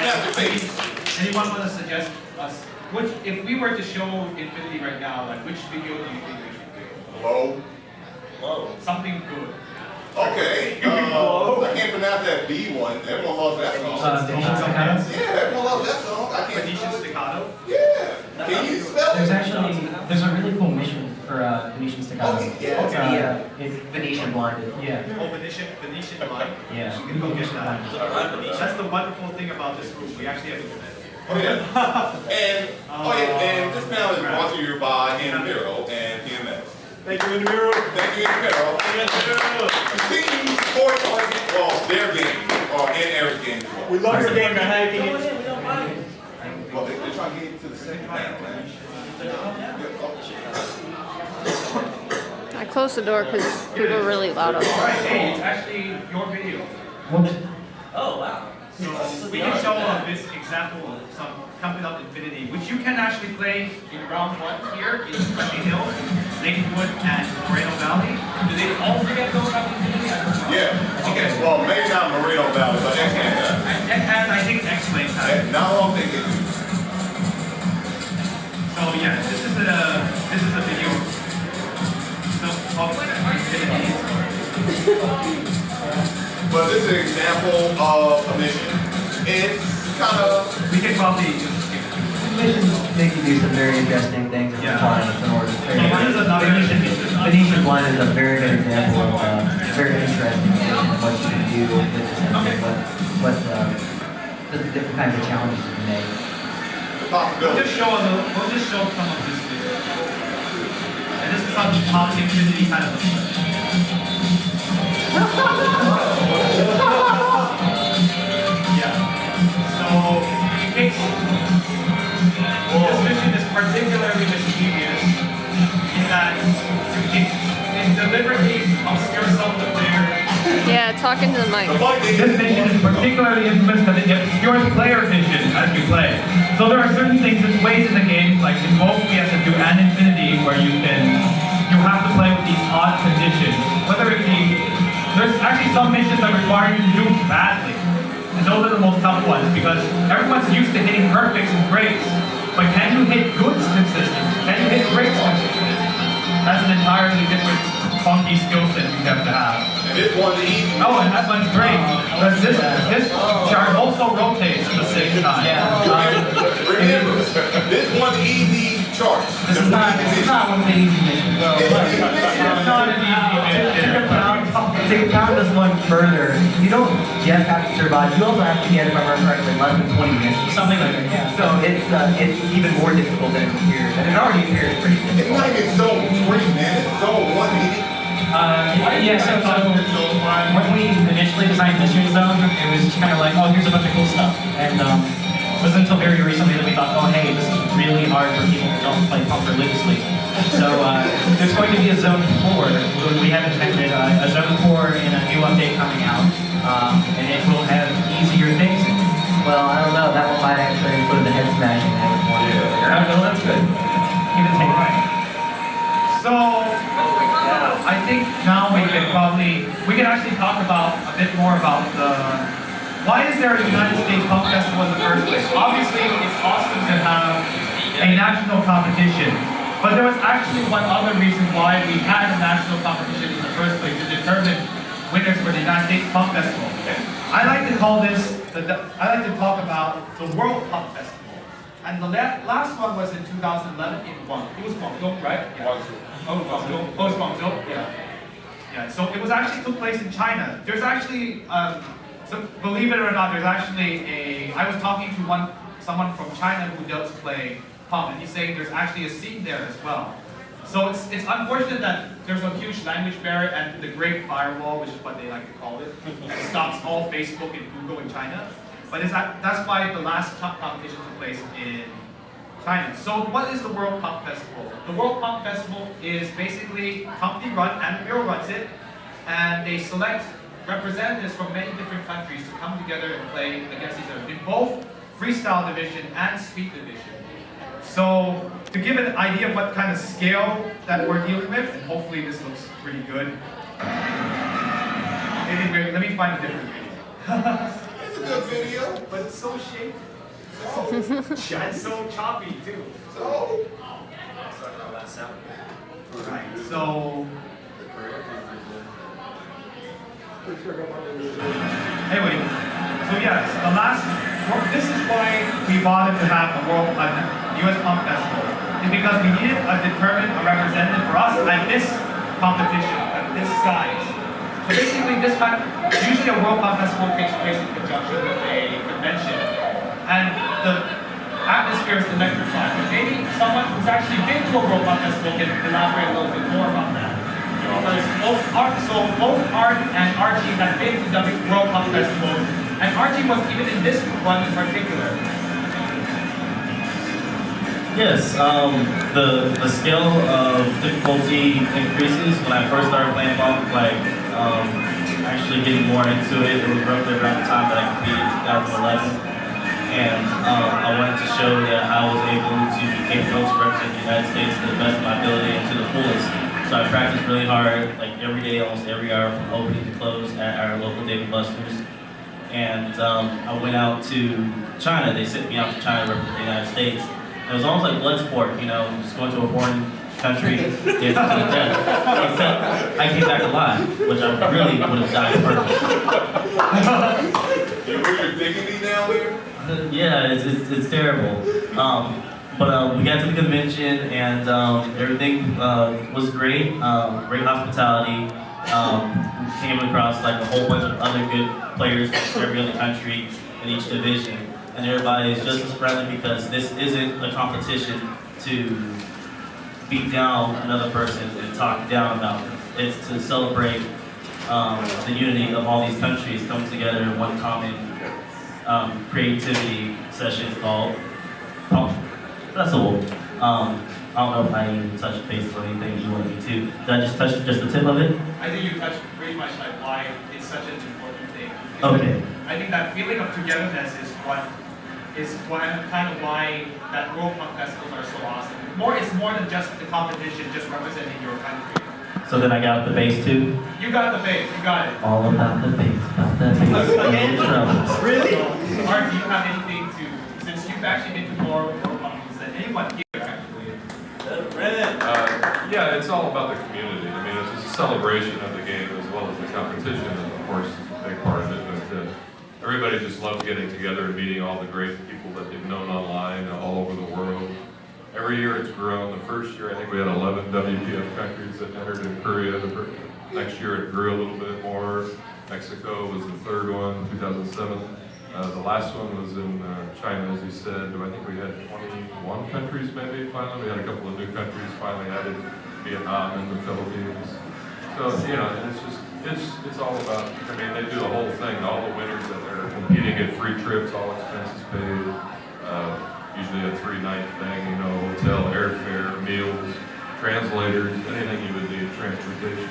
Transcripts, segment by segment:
Anyone want to suggest us? Which, if we were to show Infinity right now, like which video do you think we should do? Low. Something good. Okay. I can't pronounce that B one. Everyone loves that song. Yeah, everyone loves that song. I can't. Venetian staccato. Yeah. Can you spell it? There's a really cool mission for Venetian staccato. It's Venetian blinded. Yeah. Oh, Venetian blind. Yeah. You can go get that. That's the wonderful thing about this group. We actually have internet. Oh yeah. And this panel is brought to you by Indamiro and PMX. Thank you, Indamiro. Thank you, Indamiro. Continue to support their game, or in Eric's game as well. We love your game, man. We don't mind it. Well, they're trying to get into the second panel, man. I closed the door because people are really loud Alright, outside. hey, it's actually your video. Oh, wow. So we can show this example of some Coming Up Infinity, which you can actually play in round 1 here in Sunny Hill, Lakewood, and Moreno Valley. Do they all three have Coming Up Infinity? I don't know. Yeah. Okay. Well, maybe not Moreno Valley, but X-Men does. And I think X-Men has. Now I'm thinking. So yeah, this is a video. So of Infinity. But this is an example of a mission. It's kind of. We can probably just skip it. Missions make you do some very interesting things in compliance in order to So this is another Venetian blind is a very good example of a very interesting mission and what you can do with this and what the different kinds of challenges you can make. We'll just show some of this video. And this is how Infinity kind of looks like. Yeah. So in case this mission is particularly mischievous in that it deliberately obscures some of the player. Yeah, talking to the mic. This mission is particularly infamous because it obscures player vision as you play. So there are certain things, ways in the game, like in both we have to do and Infinity, where you have to play with these odd conditions. Whether it be, there's actually some missions that require you to do badly. And those are the most tough ones because everyone's used to hitting perfects and greats. But can you hit goods consistently? Can you hit greats consistently? That's an entirely different funky skill set you have to have. And this one's easy. Oh, and that one's great. Because this chart also rotates at the same time. Remember, this one's easy chart. This is not one of the easy missions. It's not an easy mission. To pound this one further, you don't just have to survive, you also have to get, if I remember correctly, less than 20 minutes. Something like that, yeah. So it's even more difficult than it appears. And it already appears pretty It's difficult. not even so 3 minutes, so 1 minute. Yeah, so when we initially designed Mission Zone, it was just kind of like, oh, here's a bunch of cool stuff. And it wasn't until very recently that we thought, oh, hey, this is really hard for people who don't play pump religiously. So there's going to be a Zone 4. We have intended a Zone 4 in a new update coming out, and it will have easier things in it. Well, I don't know. That one might actually include the head smashing that was more earlier. That's good. Give it a take. Alright. So, yeah, I think now we can actually talk about a bit more about why is there a United States Pump Festival in the first place? Obviously, it's awesome to have a national competition. But there was actually one other reason why we had a national competition in the first place to determine winners for the United States Pump Festival. I like to call this, I like to talk about the World Pump Festival. And the last one was in 2011 in Guangzhou. It was Guangzhou, right? Yeah. Guangzhou. Oh, it's Guangzhou? Yeah. Yeah, so it was actually took place in China. There's actually, so believe it or not, there's actually I was talking to someone from China who does play pump, and he's saying there's actually a scene there as well. So it's unfortunate that there's a huge language barrier and the Great Firewall, which is what they like to call it, that stops all Facebook and Google in China. But that's why the last competition took place in China. So what is the World Pump Festival? The World Pump Festival is basically company run, and the Bureau runs it, and they select representatives from many different countries to come together and play against each other in both freestyle division and speed division. So to give an idea of what kind of scale that we're dealing with, and hopefully this looks pretty good. Let me find a different video. It's a good video. But it's so shaky. And so choppy too. So, Right. So anyway, so yes, this is why we wanted to have a US Pump Festival. Is because we needed a representative for us at this competition, at this size. So basically usually a World Pump Festival takes place in conjunction with a convention. And the atmosphere is electrified. But maybe someone who's actually been to a World Pump Festival can elaborate a little bit more about that. Because both Art and Archie have been to the World Pump Festival, and Archie was even in this one in particular. Yes, the scale of difficulty increases when I first started playing Pump, actually getting more into it. It was roughly around the time that I completed 2011. And I wanted to show that I was able to be capable to represent the United States to the best of my ability and to the fullest. So I practiced really hard, like every day, almost every hour, from opening to close at our local Dave & Buster's. And I went out to China. They sent me out to China to represent the United States. And it was almost like blood sport, just going to a foreign country, dancing to the death. Except I came back alive, which I really would have died first. you hear your dignity down there? Yeah, it's terrible. But we got to the convention and everything was great. Great hospitality. We came across like a whole bunch of other good players from every other country in each division. And everybody is just as friendly because this isn't a competition to beat down another person and talk down about them. It's to celebrate the unity of all these countries coming together in one common creativity session called Pump Festival. I don't know if I even touched base on anything you wanted me to. Did I just touch just the tip of it? I think you touched pretty much like why it's such an important thing. Okay. I think that feeling of togetherness is kind of why that World Pump Festivals are so awesome. It's more than just the competition, just representing your country. So then I got the bass too? You got the bass, you got it. All about the bass, about the bass. Really? So, Art, do you have anything since you've actually been to more World Pumps than anyone here actually? Yeah, it's all about the community. I mean, it's just a celebration of the game as well as the competition, and of course, it's a big part of it. But everybody just loves getting together and meeting all the great people that they've known online all over the world. Every year it's grown. The first year, I think we had 11 WPF countries that entered in Korea. The next year it grew a little bit more. Mexico was the third one, 2007. The last one was in China, as you said. I think we had 21 countries maybe finally. We had a couple of new countries finally added, Vietnam and the Philippines. So, it's all about, I mean, they do the whole thing. All the winners that are competing get free trips, all expenses paid. Usually a 3-night thing, hotel, airfare, meals, translators, anything you would need, transportation.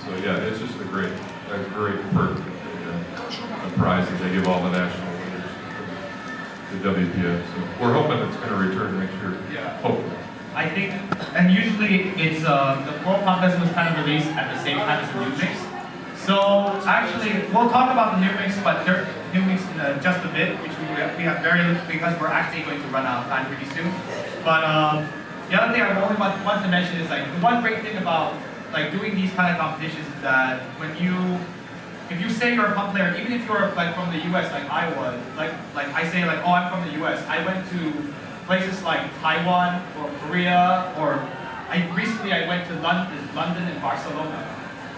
So yeah, it's just a great perk. The prize that they give all the national winners, the WPF. So we're hoping it's going to return next year. Yeah. Hopefully. I think, and usually it's the World Pump Festival is kind of released at the same time as the new mix. So actually, we'll talk about the new mix, but new mix in just a bit, which we have very because we're actually going to run out of time pretty soon. But the other thing I only want to mention is like the one great thing about like doing these kind of competitions is that if you say you're a pump player, even if you're like from the US, like I was, like I say like, oh, I'm from the US. I went to places like Taiwan or Korea, or recently I went to London and Barcelona.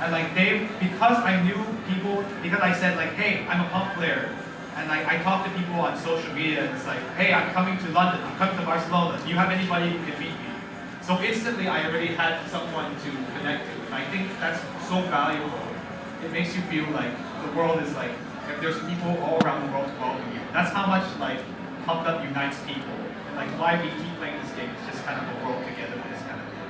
And like because I knew people, because I said like, hey, I'm a pump player. And like I talked to people on social media and it's like, hey, I'm coming to London, I'm coming to Barcelona. Do you have anybody who can meet me? So instantly I already had someone to connect to. And I think that's so valuable. It makes you feel like the world is like, if there's people all around the world to welcome you. That's how much like Pumped Up unites people. And like why we keep playing this game is just kind of a world together with this kind of thing.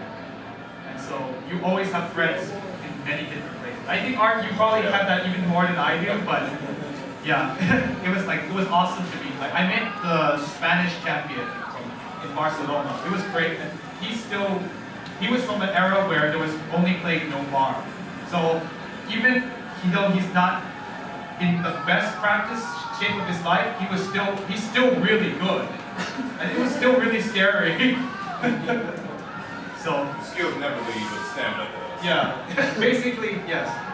And so you always have friends in many different places. I think Art, you probably have that even more than I do, but yeah, it was awesome to meet. Like I met the Spanish champion in Barcelona. It was great. And he was from an era where there was only played no bar. So even though he's not in the best practice shape of his life, he's still really good. And it was still really scary. So, Skills never leave, but stamina does. yeah, basically, yes.